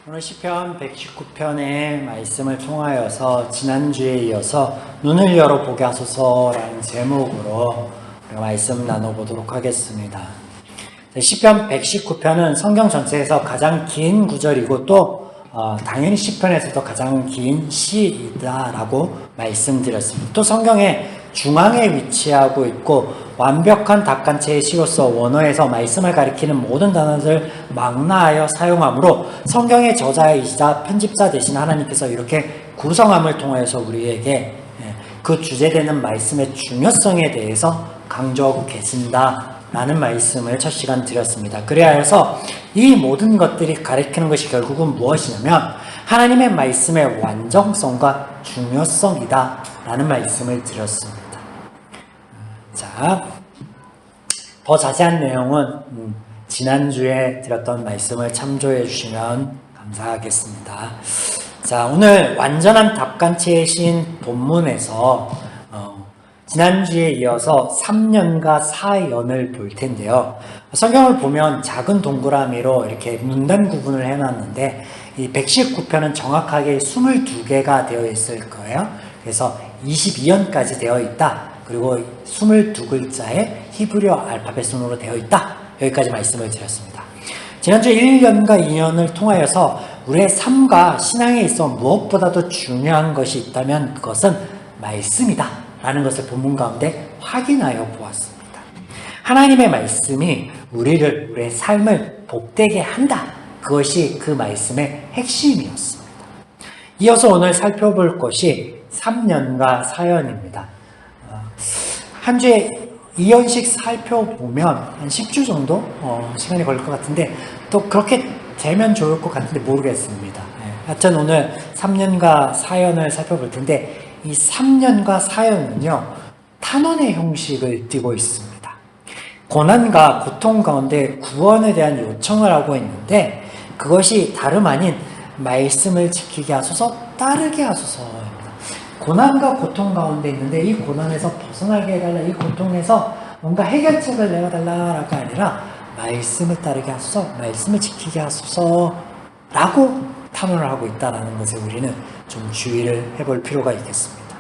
오늘 시편 119편의 말씀을 통하여서 지난주에 이어서 눈을 열어보게 하소서라는 제목으로 우리가 말씀 나눠보도록 하겠습니다. 시편 119편은 성경 전체에서 가장 긴 구절이고 또 당연히 시편에서도 가장 긴 시이다라고 말씀드렸습니다. 또 성경의 중앙에 위치하고 있고 완벽한 답간체의 시로서 원어에서 말씀을 가리키는 모든 단어를 망라하여 사용하므로 성경의 저자이시자 편집자 되신 하나님께서 이렇게 구성함을 통하여서 우리에게 그 주제되는 말씀의 중요성에 대해서 강조하고 계신다라는 말씀을 첫 시간 드렸습니다. 그래야 해서 이 모든 것들이 가리키는 것이 결국은 무엇이냐면 하나님의 말씀의 완전성과 중요성이다라는 말씀을 드렸습니다. 자, 더 자세한 내용은 지난주에 드렸던 말씀을 참조해 주시면 감사하겠습니다. 자, 오늘 완전한 답간체의 신 본문에서 지난주에 이어서 3년과 4년을 볼 텐데요. 성경을 보면 작은 동그라미로 이렇게 문단 구분을 해놨는데 이 119편은 정확하게 22개가 되어 있을 거예요. 그래서 22년까지 되어 있다. 그리고 22글자의 히브리어 알파벳 순으로 되어 있다. 여기까지 말씀을 드렸습니다. 지난주 1년과 2년을 통하여서 우리의 삶과 신앙에 있어 무엇보다도 중요한 것이 있다면 그것은 말씀이다 라는 것을 본문 가운데 확인하여 보았습니다. 하나님의 말씀이 우리의 삶을 복되게 한다. 그것이 그 말씀의 핵심이었습니다. 이어서 오늘 살펴볼 것이 3년과 4년입니다. 한 주에 2년씩 살펴보면 한 10주 정도 시간이 걸릴 것 같은데 또 그렇게 되면 좋을 것 같은데 모르겠습니다. 하여튼 오늘 3년과 4년을 살펴볼 텐데 이 3년과 4년은요 탄원의 형식을 띠고 있습니다. 고난과 고통 가운데 구원에 대한 요청을 하고 있는데 그것이 다름 아닌 말씀을 지키게 하소서 따르게 하소서. 고난과 고통 가운데 있는데 이 고난에서 벗어나게 해달라, 이 고통에서 뭔가 해결책을 내어달라가 아니라 말씀을 따르게 하소서, 말씀을 지키게 하소서 라고 탄원을 하고 있다는 것에 우리는 좀 주의를 해볼 필요가 있겠습니다.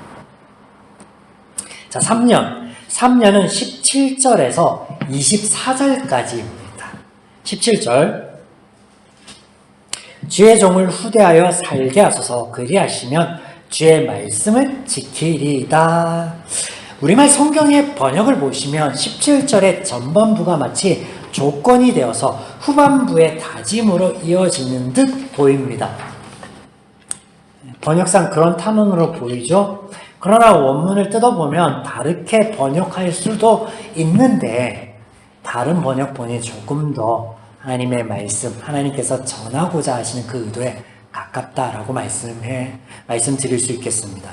자, 3년은 17절에서 24절까지입니다. 17절 주의 종을 후대하여 살게 하소서 그리하시면 주의 말씀을 지키리이다. 우리말 성경의 번역을 보시면 17절의 전반부가 마치 조건이 되어서 후반부의 다짐으로 이어지는 듯 보입니다. 번역상 그런 탄원으로 보이죠? 그러나 원문을 뜯어보면 다르게 번역할 수도 있는데 다른 번역본이 조금 더 하나님의 말씀, 하나님께서 전하고자 하시는 그 의도에 가깝다라고 말씀드릴 수 있겠습니다.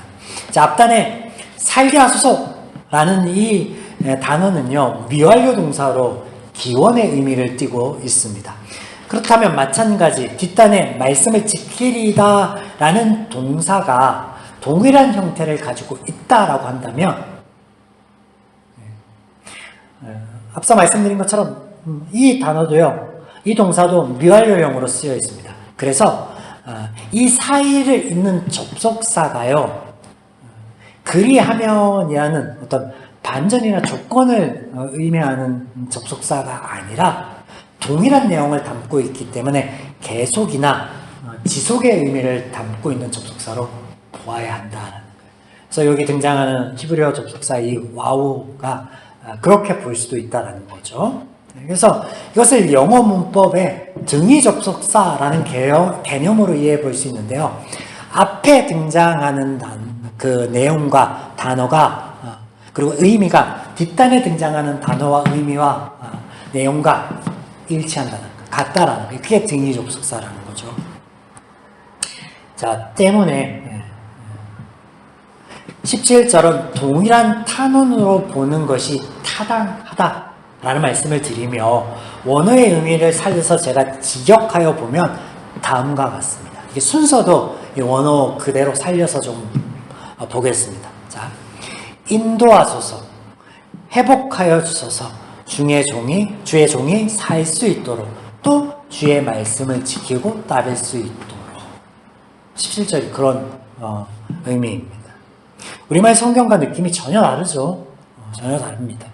자, 앞단에 살게 하소서라는 이 단어는요, 미완료 동사로 기원의 의미를 띠고 있습니다. 그렇다면 마찬가지 뒷단에 말씀을 지키리다 라는 동사가 동일한 형태를 가지고 있다라고 한다면 앞서 말씀드린 것처럼 이 단어도요, 이 동사도 미완료형으로 쓰여 있습니다. 그래서 이 사이를 잇는 접속사가요, 그리하면이라는 어떤 반전이나 조건을 의미하는 접속사가 아니라 동일한 내용을 담고 있기 때문에 계속이나 지속의 의미를 담고 있는 접속사로 보아야 한다는 거예요. 그래서 여기 등장하는 히브리어 접속사 이 와우가 그렇게 볼 수도 있다는 거죠. 그래서 이것을 영어 문법의 등위 접속사라는 개념으로 이해해 볼 수 있는데요. 앞에 등장하는 그 내용과 단어가 그리고 의미가 뒷단에 등장하는 단어와 의미와 내용과 일치한다는 것, 같다라는 거. 그게 등위 접속사라는 거죠. 자, 때문에 17절은 동일한 탄원으로 보는 것이 타당하다 라는 말씀을 드리며 원어의 의미를 살려서 제가 직역하여 보면 다음과 같습니다. 이게 순서도 이 원어 그대로 살려서 좀 보겠습니다. 자, 인도하소서, 회복하여 주소서, 주의 종이 살 수 있도록, 또 주의 말씀을 지키고 따를 수 있도록. 17절이 그런 의미입니다. 우리말 성경과 느낌이 전혀 다르죠. 전혀 다릅니다.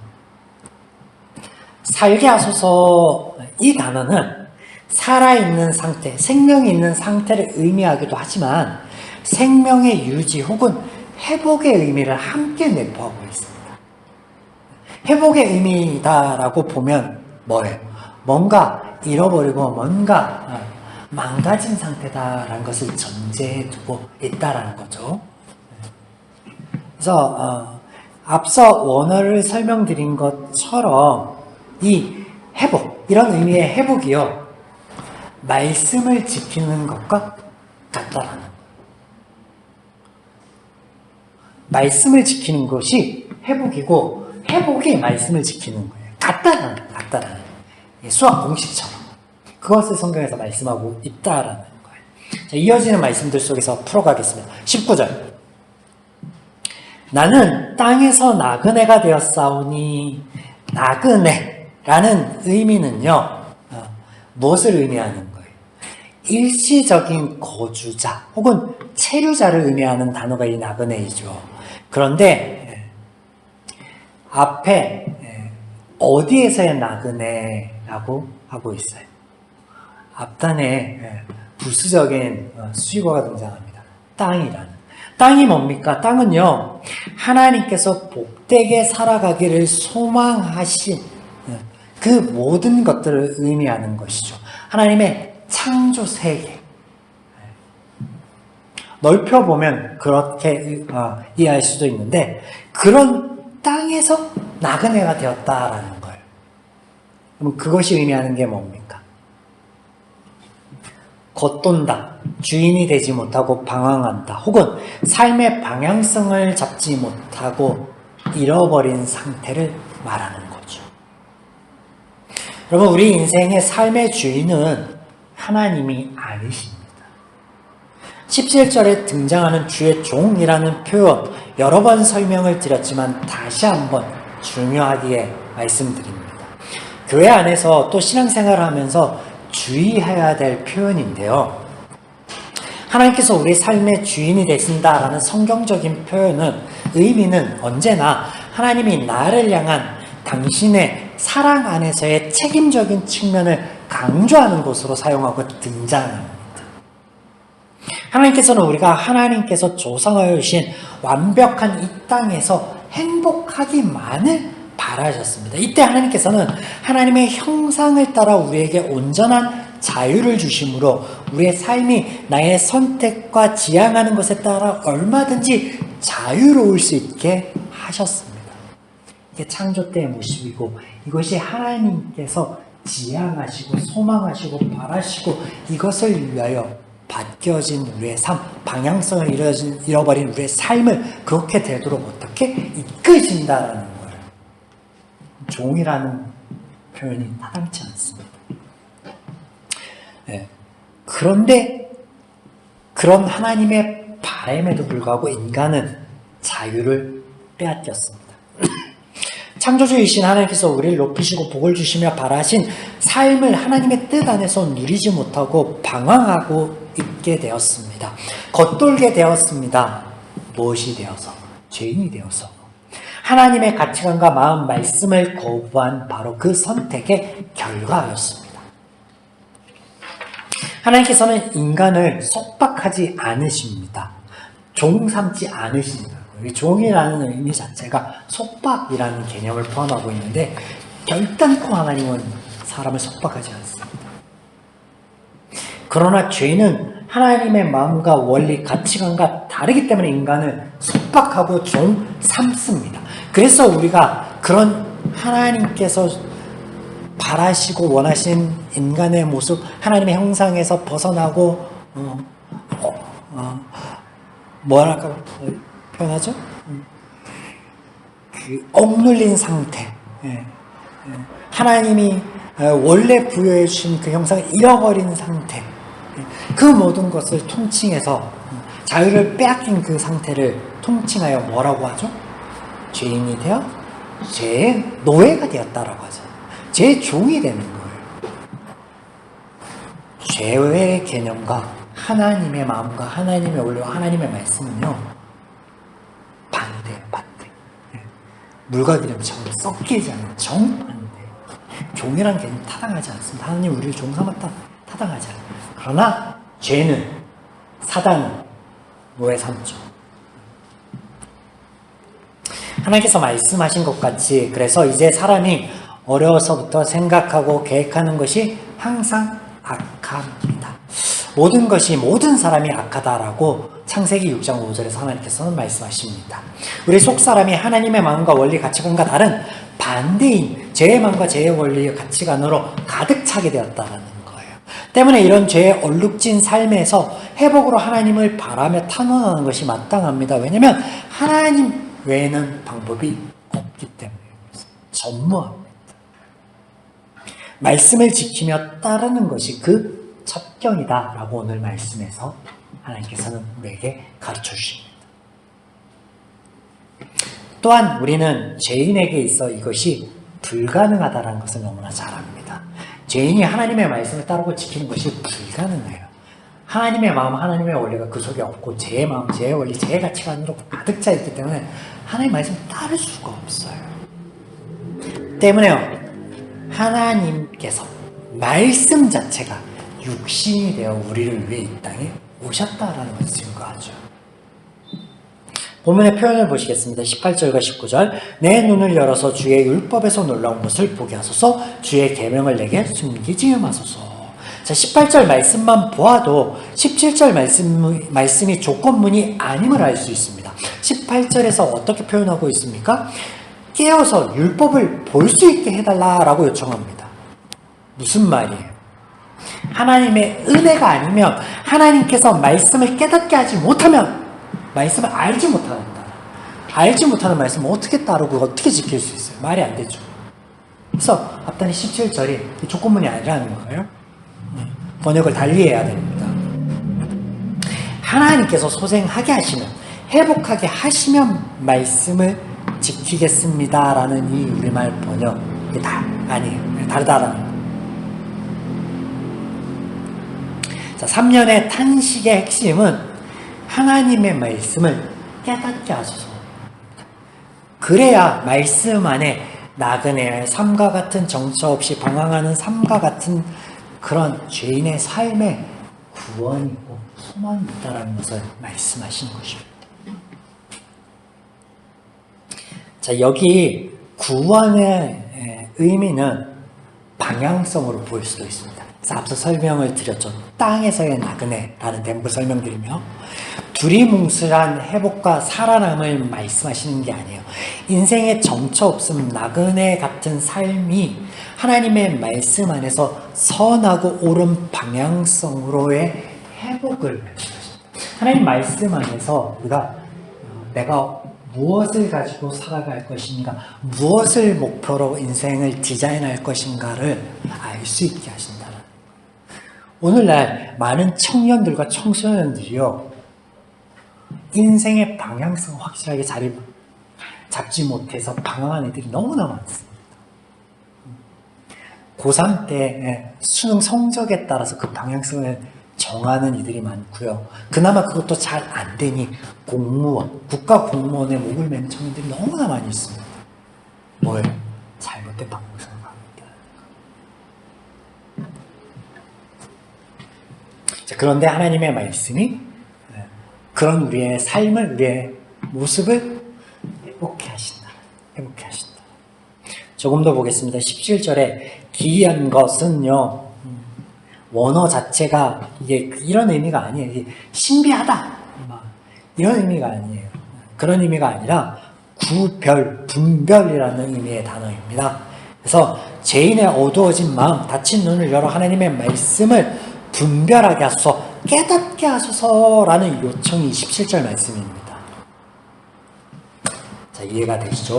살게 하소서 이 단어는 살아있는 상태, 생명이 있는 상태를 의미하기도 하지만 생명의 유지 혹은 회복의 의미를 함께 내포하고 있습니다. 회복의 의미다라고 보면 뭐예요? 뭔가 잃어버리고 뭔가 망가진 상태다라는 것을 전제해 두고 있다라는 거죠. 그래서 앞서 원어를 설명드린 것처럼 이 회복, 이런 의미의 회복이요, 말씀을 지키는 것과 같다라는 거예요. 말씀을 지키는 것이 회복이고 회복이 말씀을 지키는 거예요. 같다라는 거예요. 수학 공식처럼. 그것을 성경에서 말씀하고 있다라는 거예요. 자, 이어지는 말씀들 속에서 풀어가겠습니다. 19절. 나는 땅에서 나그네가 되었사오니, 나그네라는 의미는요, 무엇을 의미하는 거예요? 일시적인 거주자 혹은 체류자를 의미하는 단어가 이 나그네이죠. 그런데 앞에 어디에서의 나그네라고 하고 있어요? 앞단에 부수적인 수식어가 등장합니다. 땅이라는. 땅이 뭡니까? 땅은요, 하나님께서 복되게 살아가기를 소망하신 그 모든 것들을 의미하는 것이죠. 하나님의 창조 세계. 넓혀보면 그렇게 이해할 수도 있는데, 그런 땅에서 나그네가 되었다라는 거예요. 그럼 그것이 의미하는 게 뭡니까? 겉돈다, 주인이 되지 못하고 방황한다, 혹은 삶의 방향성을 잡지 못하고 잃어버린 상태를 말하는 거죠. 여러분, 우리 인생의 삶의 주인은 하나님이 아니십니다. 17절에 등장하는 주의 종이라는 표현, 여러 번 설명을 드렸지만 다시 한번 중요하게 말씀드립니다. 교회 안에서 또 신앙생활을 하면서 주의해야 될 표현인데요. 하나님께서 우리 삶의 주인이 되신다라는 성경적인 표현은, 의미는 언제나 하나님이 나를 향한 당신의 사랑 안에서의 책임적인 측면을 강조하는 것으로 사용하고 등장합니다. 하나님께서는 우리가 하나님께서 조성하여 주신 완벽한 이 땅에서 행복하기만을 바라셨습니다. 이때 하나님께서는 하나님의 형상을 따라 우리에게 온전한 자유를 주심으로 우리의 삶이 나의 선택과 지향하는 것에 따라 얼마든지 자유로울 수 있게 하셨습니다. 이게 창조 때의 모습이고, 이것이 하나님께서 지향하시고 소망하시고 바라시고 이것을 위하여 바뀌어진 우리의 삶, 방향성을 잃어버린 우리의 삶을 그렇게 되도록 어떻게 이끄신다라는 거예요. 종이라는 표현이 타당치 않습니다. 네. 그런데 그런 하나님의 바람에도 불구하고 인간은 자유를 빼앗겼습니다. 창조주이신 하나님께서 우리를 높이시고 복을 주시며 바라신 삶을 하나님의 뜻 안에서 누리지 못하고 방황하고 있게 되었습니다. 겉돌게 되었습니다. 무엇이 되어서? 죄인이 되어서. 하나님의 가치관과 마음, 말씀을 거부한 바로 그 선택의 결과였습니다. 하나님께서는 인간을 속박하지 않으십니다. 종 삼지 않으십니다. 이 종이라는 의미 자체가 속박이라는 개념을 포함하고 있는데, 결단코 하나님은 사람을 속박하지 않습니다. 그러나 죄는 하나님의 마음과 원리, 가치관과 다르기 때문에 인간을 속박하고 종 삼습니다. 그래서 우리가 그런 하나님께서 바라시고 원하신 인간의 모습, 하나님의 형상에서 벗어나고 뭐랄까 표현하죠? 그 억눌린 상태, 하나님이 원래 부여해 주신 그 형상을 잃어버린 상태, 그 모든 것을 통칭해서 자유를 빼앗긴 그 상태를 통칭하여 뭐라고 하죠? 죄인이 되어 죄의 노예가 되었다라고 하죠. 죄의 종이 되는 거예요. 죄의 개념과 하나님의 마음과 하나님의 원리와 하나님의 말씀은요, 반대예요, 반대. 물과 기름처럼 섞이지 않는 정반대. 종이란 개념 타당하지 않습니다. 하나님 우리를 종 삼았다 타당하지 않아요. 그러나 죄는, 사단은 노예 삼죠. 하나님께서 말씀하신 것 같이, 그래서 이제 사람이 어려서부터 생각하고 계획하는 것이 항상 악합니다. 모든 것이, 모든 사람이 악하다라고 창세기 6장 5절에서 하나님께서는 말씀하십니다. 우리 속 사람이 하나님의 마음과 원리, 가치관과 다른 반대인 죄의 마음과 죄의 원리의 가치관으로 가득 차게 되었다는 거예요. 때문에 이런 죄에 얼룩진 삶에서 회복으로 하나님을 바라며 탄원하는 것이 마땅합니다. 왜냐하면 하나님 외에는 방법이 없기 때문에 전무합니다. 말씀을 지키며 따르는 것이 그 첩경이다라고 오늘 말씀에서 하나님께서는 우리에게 가르쳐 주십니다. 또한 우리는 죄인에게 있어 이것이 불가능하다는 것을 너무나 잘 압니다. 죄인이 하나님의 말씀을 따르고 지키는 것이 불가능해요. 하나님의 마음, 하나님의 원리가 그 속에 없고 죄의 마음, 죄의 원리, 죄의 가치관으로 가득 차 있기 때문에 하나님의 말씀을 따를 수가 없어요. 때문에요, 하나님께서 말씀 자체가 육신이 되어 우리를 위해 이 땅에 오셨다라는 것을 증거하죠. 본문의 표현을 보시겠습니다. 18절과 19절. 내 눈을 열어서 주의 율법에서 놀라운 것을 보게 하소서. 주의 계명을 내게 숨기지 마소서. 자, 18절 말씀만 보아도 17절 말씀이 조건문이 아님을 알 수 있습니다. 18절에서 어떻게 표현하고 있습니까? 깨어서 율법을 볼 수 있게 해달라라고 요청합니다. 무슨 말이에요? 하나님의 은혜가 아니면, 하나님께서 말씀을 깨닫게 하지 못하면 말씀을 알지 못한다. 알지 못하는 말씀을 어떻게 따르고 어떻게 지킬 수 있어요? 말이 안 되죠. 그래서 앞단이 17절이 조건문이 아니라는 거예요. 번역을 달리해야 됩니다. 하나님께서 소생하게 하시면, 회복하게 하시면 말씀을 지키겠습니다라는 이 우리말 번역이 다 아니에요. 다르다라는 거예요. 자, 3년의 탄식의 핵심은 하나님의 말씀을 깨닫게 하소서. 그래야 말씀 안에 나그네의 삶과 같은, 정처 없이 방황하는 삶과 같은 그런 죄인의 삶에 구원이 있고 소망이 있다는 것을 말씀하시는 것입니다. 자, 여기 구원의 의미는 방향성으로 보일 수도 있습니다. 그래서 앞서 설명을 드렸죠. 땅에서의 나그네라는 대목을 설명드리며, 두리뭉술한 회복과 살아남을 말씀하시는 게 아니에요. 인생의 정처 없음, 나그네 같은 삶이 하나님의 말씀 안에서 선하고 옳은 방향성으로의 회복을 말씀하십니다. 하나님 말씀 안에서 우리가 내가 무엇을 가지고 살아갈 것인가, 무엇을 목표로 인생을 디자인할 것인가를 알 수 있게 하신다는 거예요. 오늘날 많은 청년들과 청소년들이요, 인생의 방향성 확실하게 자리 잡지 못해서 방황하는 애들이 너무나 많습니다. 고3 때 수능 성적에 따라서 그 방향성을 정하는 이들이 많고요. 그나마 그것도 잘 안 되니 공무원, 국가 공무원의 목을 매는 청년들이 너무나 많이 있습니다. 뭘? 잘못된 방향성을 갑니다. 자, 그런데 하나님의 말씀이 그런 우리의 삶을, 우리의 모습을 회복해 하신다. 회복해 하신다. 조금 더 보겠습니다. 17절에 기이한 것은요, 원어 자체가 이게 이런 의미가 아니에요. 이게 신비하다, 이런 의미가 아니에요. 그런 의미가 아니라 구별, 분별이라는 의미의 단어입니다. 그래서 죄인의 어두워진 마음, 닫힌 눈을 열어 하나님의 말씀을 분별하게 하소서, 깨닫게 하소서라는 요청이 17절 말씀입니다. 자, 이해가 되시죠?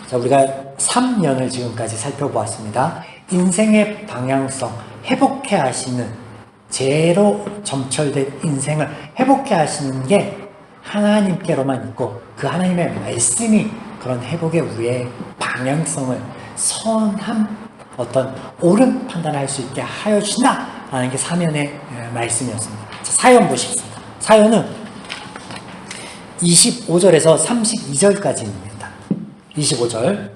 자, 우리가 3년을 지금까지 살펴보았습니다. 인생의 방향성, 회복해 하시는, 죄로 점철된 인생을 회복해 하시는 게 하나님께로만 있고, 그 하나님의 말씀이 그런 회복의 우리의 방향성을 선한 어떤 옳은 판단할 수 있게 하여 주신다 하는 게 사면의 말씀이었습니다. 자, 사연 보시겠습니다. 사연은 25절에서 32절까지입니다. 25절.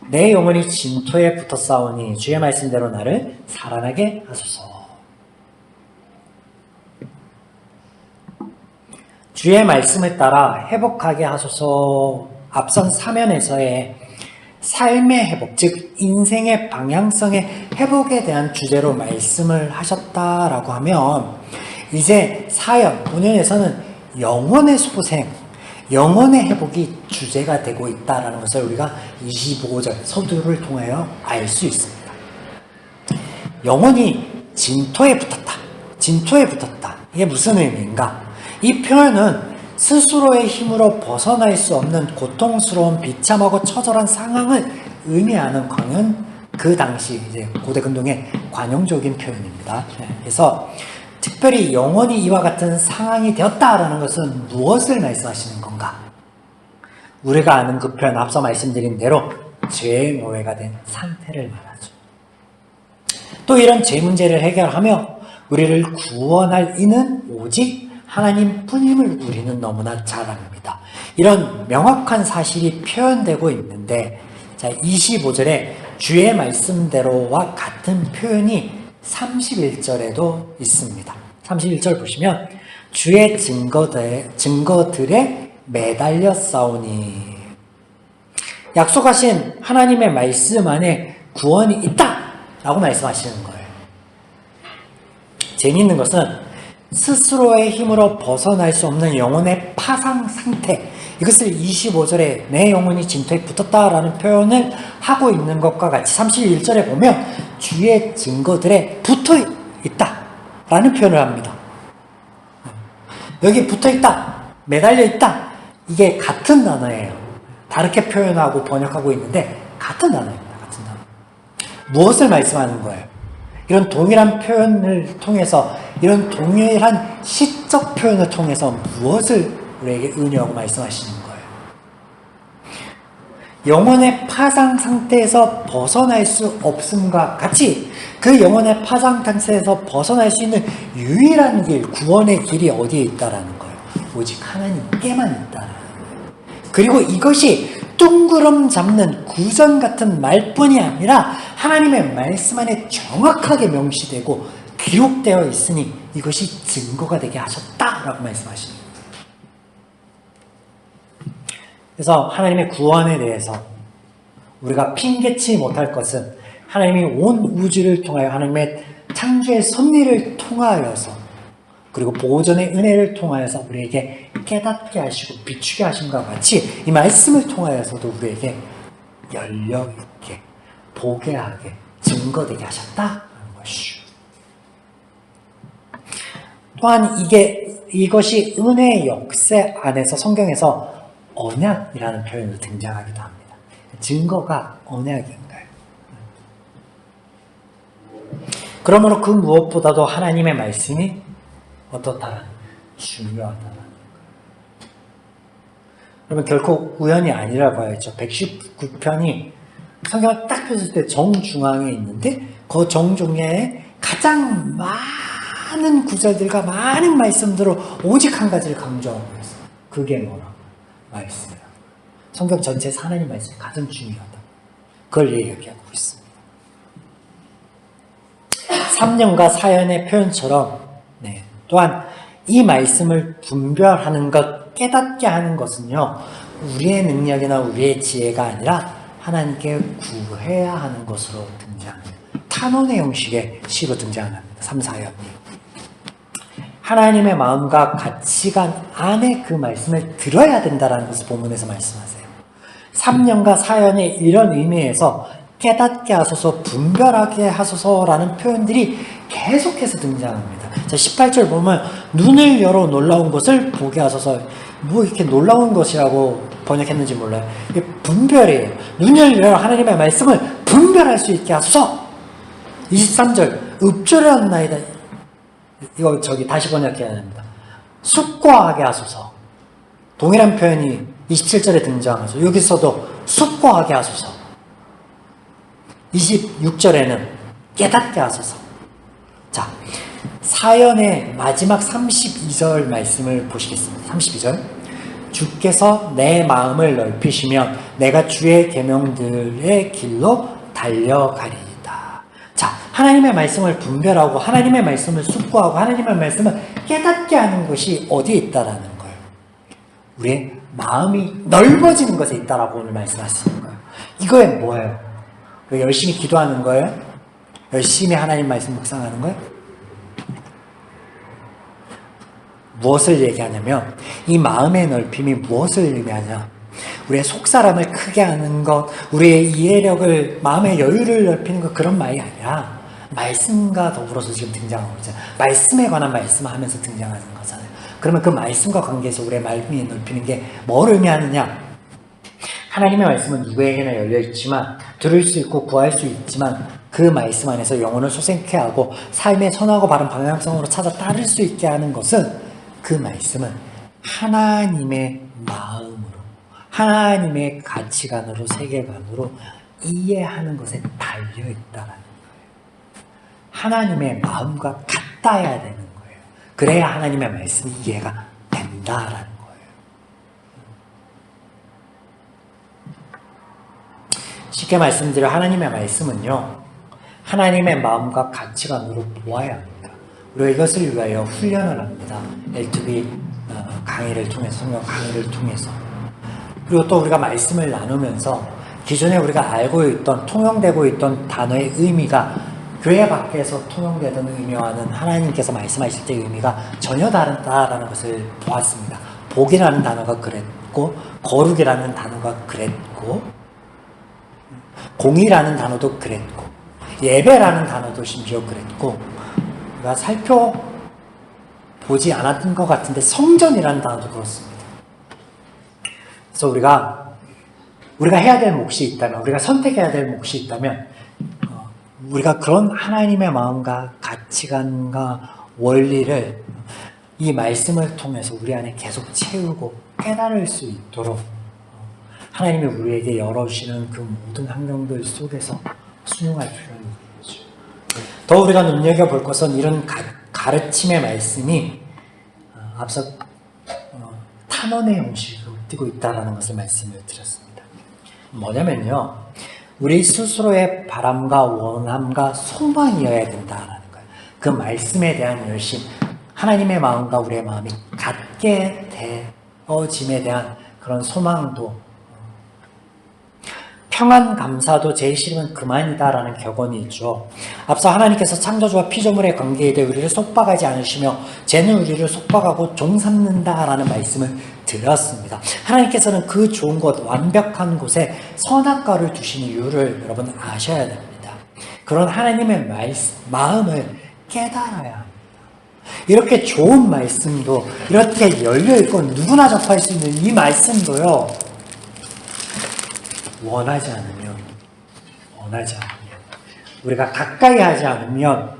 내 영혼이 진토에 붙어 싸우니 주의 말씀대로 나를 살아나게 하소서. 주의 말씀을 따라 회복하게 하소서. 앞선 사면에서의 삶의 회복, 즉 인생의 방향성의 회복에 대한 주제로 말씀을 하셨다라고 하면, 이제 사연, 본연에서는 영혼의 소생, 영혼의 회복이 주제가 되고 있다는 것을 우리가 25절 서두를 통하여 알 수 있습니다. 영혼이 진토에 붙었다. 진토에 붙었다. 이게 무슨 의미인가? 이 표현은 스스로의 힘으로 벗어날 수 없는 고통스러운 비참하고 처절한 상황을 의미하는 광은 그 당시 이제 고대 근동의 관용적인 표현입니다. 그래서 특별히 영혼이 이와 같은 상황이 되었다라는 것은 무엇을 말씀하시는 건가? 우리가 아는 그 표현, 앞서 말씀드린 대로 죄의 노예가 된 상태를 말하죠. 또 이런 죄 문제를 해결하며 우리를 구원할 이는 오직 하나님 뿐임을 우리는 너무나 잘 압니다. 이런 명확한 사실이 표현되고 있는데, 자, 25절에 주의 말씀대로와 같은 표현이 31절에도 있습니다. 31절 보시면 주의 증거들에 매달려 싸우니, 약속하신 하나님의 말씀 안에 구원이 있다라고 말씀하시는 거예요. 재미있는 것은 스스로의 힘으로 벗어날 수 없는 영혼의 파상 상태, 이것을 25절에 내 영혼이 진토에 붙었다라는 표현을 하고 있는 것과 같이 31절에 보면 주의 증거들에 붙어 있다라는 표현을 합니다. 여기 붙어 있다, 매달려 있다, 이게 같은 단어예요. 다르게 표현하고 번역하고 있는데 같은 단어입니다. 같은 단어. 무엇을 말씀하는 거예요? 이런 동일한 표현을 통해서, 이런 동일한 시적 표현을 통해서 무엇을 우리에게 은유하고 말씀하시는 거예요? 영혼의 파상 상태에서 벗어날 수 없음과 같이 그 영혼의 파상 상태에서 벗어날 수 있는 유일한 길, 구원의 길이 어디에 있다라는 거예요? 오직 하나님께만 있다라는 거예요. 그리고 이것이 둥그럼 잡는 구전 같은 말뿐이 아니라 하나님의 말씀 안에 정확하게 명시되고 기록되어 있으니 이것이 증거가 되게 하셨다라고 말씀하시는 거예요. 그래서 하나님의 구원에 대해서 우리가 핑계치 못할 것은 하나님이 온 우주를 통하여 하나님의 창조의 섭리를 통하여서, 그리고 보호전의 은혜를 통하여서 우리에게 깨닫게 하시고 비추게 하심과 같이 이 말씀을 통하여서도 우리에게 열려있게, 보게 하게, 증거되게 하셨다는 것이죠. 또한 이것이 은혜의 역사 안에서 성경에서 언약이라는 표현으로 등장하기도 합니다. 증거가 언약인가요? 그러므로 그 무엇보다도 하나님의 말씀이 어떻다라는, 중요하다라는 거예요. 여러분, 결코 우연이 아니라고 해야죠. 119편이 성경을 딱 펴실 때 정중앙에 있는데 그 정중앙에 가장 많은 구절들과 많은 말씀들로 오직 한 가지를 강조하고 있어요. 그게 뭐라고? 말씀이라고. 성경 전체에서 하나님 말씀이 가장 중요하다. 그걸 얘기하고 있습니다. 3년과 4년의 표현처럼 또한 이 말씀을 분별하는 것, 깨닫게 하는 것은요, 우리의 능력이나 우리의 지혜가 아니라 하나님께 구해야 하는 것으로 등장합니다. 탄원의 형식의 시로 등장합니다. 3, 4년이. 하나님의 마음과 가치관 안에 그 말씀을 들어야 된다는 것을 본문에서 말씀하세요. 3년과 4년의 이런 의미에서 깨닫게 하소서, 분별하게 하소서라는 표현들이 계속해서 등장합니다. 자, 18절 보면 눈을 열어 놀라운 것을 보게 하소서. 뭐 이렇게 놀라운 것이라고 번역했는지 몰라요. 이게 분별이에요. 눈을 열어 하나님의 말씀을 분별할 수 있게 하소서. 23절 읍조려하나이다. 이거 다시 번역해야 됩니다. 숙고하게 하소서. 동일한 표현이 27절에 등장하죠. 여기서도 숙고하게 하소서. 26절에는 깨닫게 하소서. 자, 사연의 마지막 32절 말씀을 보시겠습니다. 32절. 주께서 내 마음을 넓히시면 내가 주의 계명들의 길로 달려가리이다. 자, 하나님의 말씀을 분별하고 하나님의 말씀을 숙고하고 하나님의 말씀을 깨닫게 하는 것이 어디에 있다라는 거예요. 우리의 마음이 넓어지는 것에 있다라고 오늘 말씀하시는 거예요. 이거에 뭐예요? 열심히 기도하는 거예요? 열심히 하나님 말씀 묵상하는 거예요? 무엇을 얘기하냐면 이 마음의 넓힘이 무엇을 의미하냐? 우리의 속사람을 크게 하는 것, 우리의 이해력을, 마음의 여유를 넓히는 것, 그런 말이 아니라 말씀과 더불어서 지금 등장하고 있잖아요. 말씀에 관한 말씀하면서 등장하는 거잖아요. 그러면 그 말씀과 관계에서 우리의 마음이 넓히는 게 뭘 의미하느냐? 하나님의 말씀은 누구에게나 열려있지만 들을 수 있고 구할 수 있지만 그 말씀 안에서 영혼을 소생케 하고 삶의 선하고 바른 방향성으로 찾아 따를 수 있게 하는 것은 그 말씀은 하나님의 마음으로, 하나님의 가치관으로, 세계관으로 이해하는 것에 달려있다라는 거예요. 하나님의 마음과 같아야 되는 거예요. 그래야 하나님의 말씀이 이해가 된다라는 거예요. 쉽게 말씀드려 하나님의 말씀은요, 하나님의 마음과 가치관으로 보아야 합니다. 우리가 이것을 위하여 훈련을 합니다. L2B 강의를 통해서, 성경 강의를 통해서. 그리고 또 우리가 말씀을 나누면서 기존에 우리가 알고 있던, 통용되고 있던 단어의 의미가 교회 밖에서 통용되던 의미와는 하나님께서 말씀하실 때의 의미가 전혀 다르다라는 것을 보았습니다. 복이라는 단어가 그랬고, 거룩이라는 단어가 그랬고, 공의라는 단어도 그랬고, 예배라는 단어도 심지어 그랬고, 우리가 살펴보지 않았던 것 같은데 성전이라는 단어도 그렇습니다. 그래서 우리가 해야 될 몫이 있다면, 우리가 선택해야 될 몫이 있다면, 우리가 그런 하나님의 마음과 가치관과 원리를 이 말씀을 통해서 우리 안에 계속 채우고 깨달을 수 있도록 하나님이 우리에게 열어주시는 그 모든 환경들 속에서 순응할 필요는 있죠. 더 우리가 눈여겨볼 것은 이런 가르침의 말씀이 앞서 탄원의 형식으로 띄고 있다는 것을 말씀을 드렸습니다. 뭐냐면요, 우리 스스로의 바람과 원함과 소망이어야 된다는 거예요. 그 말씀에 대한 열심, 하나님의 마음과 우리의 마음이 같게 되어짐에 대한 그런 소망도, 평안 감사도 제일 싫으면 그만이다라는 격언이 있죠. 앞서 하나님께서 창조주와 피조물의 관계에 대해 우리를 속박하지 않으시며 죄는 우리를 속박하고 종삼는다라는 말씀을 드렸습니다. 하나님께서는 그 좋은 곳, 완벽한 곳에 선악과를 두신 이유를 여러분 아셔야 됩니다. 그런 하나님의 마음을 깨달아야 합니다. 이렇게 좋은 말씀도, 이렇게 열려있고 누구나 접할 수 있는 이 말씀도요, 원하지 않으면, 우리가 가까이 하지 않으면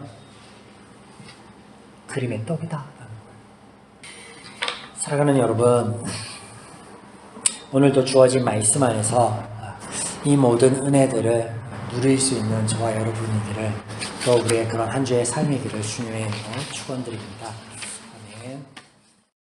그림의 떡이다. 사랑하는 여러분, 오늘도 주어진 말씀 안에서 이 모든 은혜들을 누릴 수 있는 저와 여러분이기를, 또 우리의 그런 한 주의 삶이기를 주님의 이름으로 축원드립니다.